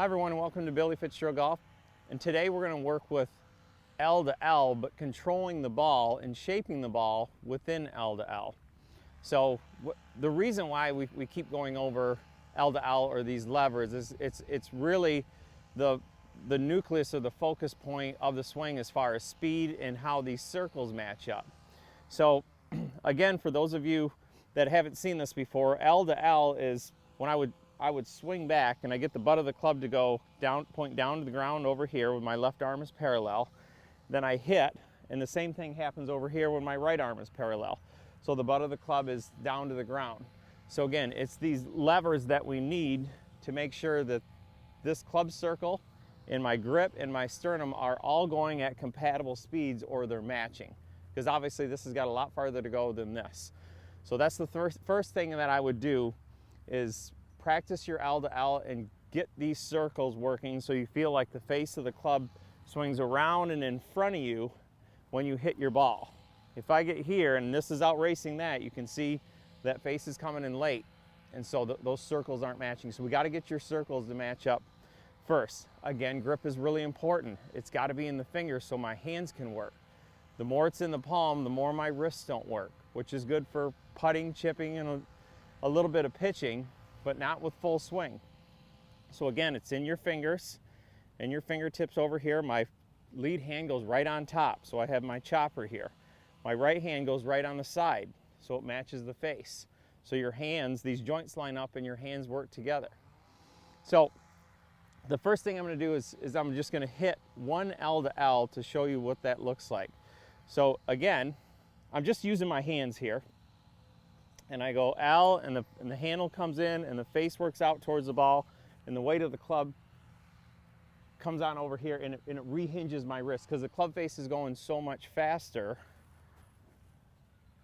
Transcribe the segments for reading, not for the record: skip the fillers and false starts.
Hi everyone and welcome to Billy Fitzgerald Golf. And today we're going to work with L to L, but controlling the ball and shaping the ball within L to L. So the reason why we keep going over L to L or these levers is it's really the nucleus or the focus point of the swing as far as speed and how these circles match up. So again, for those of you that haven't seen this before, L to L is when I would swing back and I get the butt of the club to go down, point down to the ground over here with my left arm is parallel. Then I hit, and the same thing happens over here when my right arm is parallel. So the butt of the club is down to the ground. So again, it's these levers that we need to make sure that this club circle and my grip and my sternum are all going at compatible speeds or they're matching. Because obviously this has got a lot farther to go than this. So that's the first thing that I would do is practice your L to L and get these circles working so you feel like the face of the club swings around and in front of you when you hit your ball. If I get here and this is out racing that, you can see that face is coming in late, and so those circles aren't matching. So we got to get your circles to match up first. Again, grip is really important. It's got to be in the fingers so my hands can work. The more it's in the palm, the more my wrists don't work, which is good for putting, chipping, and a little bit of pitching, but not with full swing. So again, it's in your fingers and your fingertips over here. My lead hand goes right on top, so I have my chopper here. My right hand goes right on the side, so it matches the face. So your hands, these joints line up and your hands work together. So the first thing I'm going to do is I'm just going to hit one L to L to show you what that looks like. So again, I'm just using my hands here. And I go L, and the handle comes in, and the face works out towards the ball, and the weight of the club comes on over here, and it rehinges my wrist because the club face is going so much faster,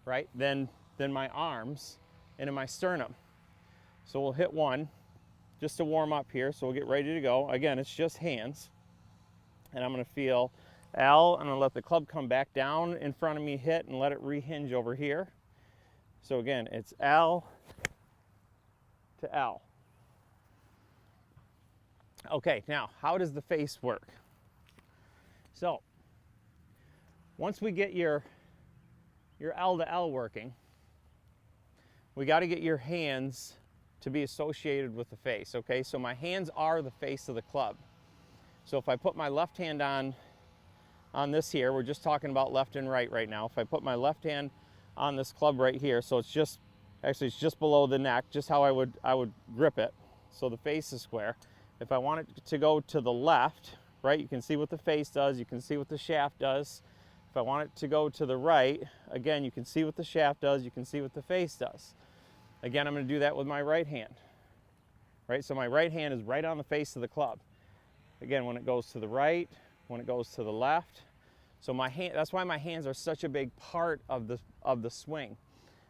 right, than my arms and in my sternum. So we'll hit one just to warm up here, so we'll get ready to go. Again, it's just hands, and I'm going to feel L, and I'm going to let the club come back down in front of me, hit, and let it rehinge over here. So again, it's L to L. Okay, now how does the face work? So once we get your L to L working, we got to get your hands to be associated with the face, okay? So my hands are the face of the club. So if I put my left hand on this here, we're just talking about left and right now. If I put my left hand on this club right here, so it's just below the neck, just how I would grip it, so the face is square. If I want it to go to the left, right, you can see what the face does, you can see what the shaft does. If I want it to go to the right, again, you can see what the shaft does, you can see what the face does. Again, I'm going to do that with my right hand, right? So my right hand is right on the face of the club. Again, when it goes to the right, when it goes to the left. So my hand, that's why my hands are such a big part of the swing.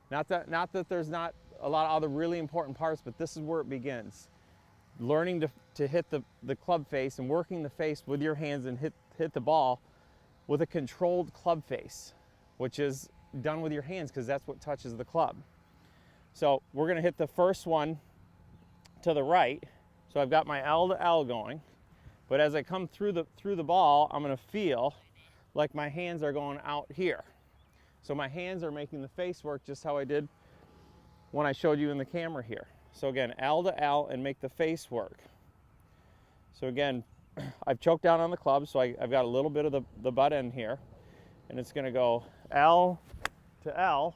Not that there's not a lot of other really important parts, but this is where it begins. Learning to hit the club face and working the face with your hands and hit the ball with a controlled club face, which is done with your hands because that's what touches the club. So we're going to hit the first one to the right. So I've got my L to L going, but as I come through the ball, I'm going to feel like my hands are going out here. So my hands are making the face work just how I did when I showed you in the camera here. So again, L to L and make the face work. So again, I've choked down on the club, so I've got a little bit of the butt end here, and it's going to go L to L,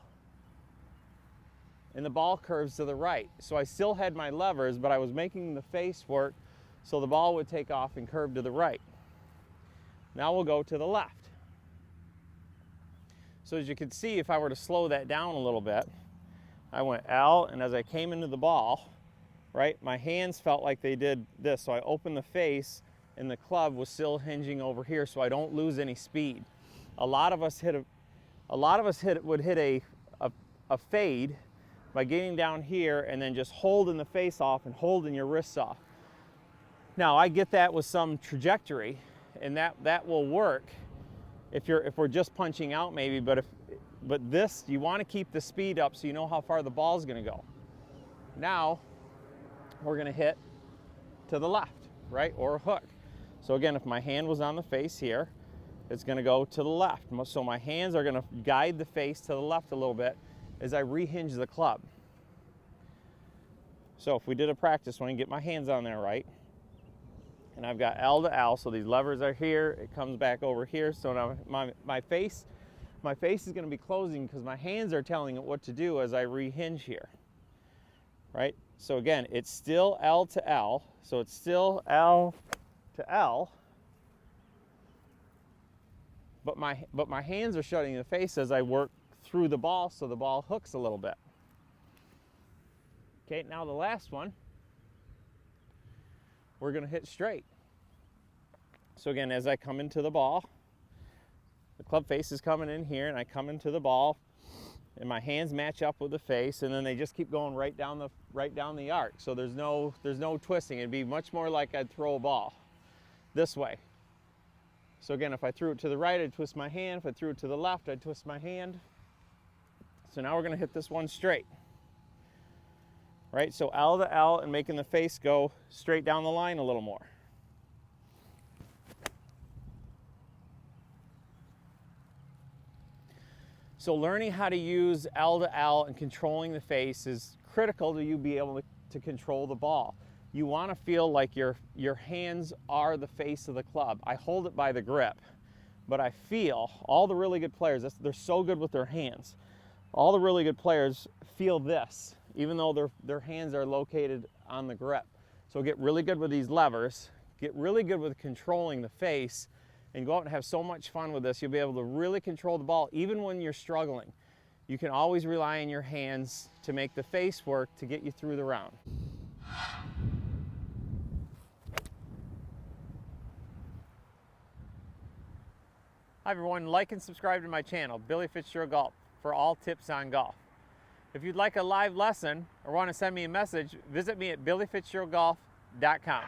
and the ball curves to the right. So I still had my levers, but I was making the face work so the ball would take off and curve to the right. Now we'll go to the left. So as you can see, if I were to slow that down a little bit, I went L, and as I came into the ball, right, my hands felt like they did this. So I opened the face, and the club was still hinging over here, so I don't lose any speed. A lot of us would hit a fade by getting down here and then just holding the face off and holding your wrists off. Now I get that with some trajectory, and that will work if we're just punching out maybe, but this, you want to keep the speed up so you know how far the ball's going to go. Now we're going to hit to the left. right? Or a hook. So again, if my hand was on the face here, it's going to go to the left. So my hands are going to guide the face to the left a little bit as I rehinge the club. So if we did a practice one, get my hands on there right, and I've got L to L, so these levers are here, it comes back over here, so now my face is going to be closing because my hands are telling it what to do as I rehinge here, right? So again, it's still L to L, so it's still L to L, but my hands are shutting the face as I work through the ball, so the ball hooks a little bit. Okay, now the last one, we're going to hit straight. So again, as I come into the ball, the club face is coming in here, and I come into the ball, and my hands match up with the face, and then they just keep going right down the arc. So there's no twisting. It'd be much more like I'd throw a ball this way. So again, if I threw it to the right, I'd twist my hand. If I threw it to the left, I'd twist my hand. So now we're going to hit this one straight. Right, so L to L, and making the face go straight down the line a little more. So learning how to use L to L and controlling the face is critical to you be able to control the ball. You want to feel like your hands are the face of the club. I hold it by the grip, but I feel all the really good players, they're so good with their hands. All the really good players feel this, even though their hands are located on the grip. So get really good with these levers, get really good with controlling the face, and go out and have so much fun with this. You'll be able to really control the ball even when you're struggling. You can always rely on your hands to make the face work to get you through the round. Hi everyone, like and subscribe to my channel, Billy Fitzgerald Golf, for all tips on golf. If you'd like a live lesson or want to send me a message, visit me at billyfitzgeraldgolf.com.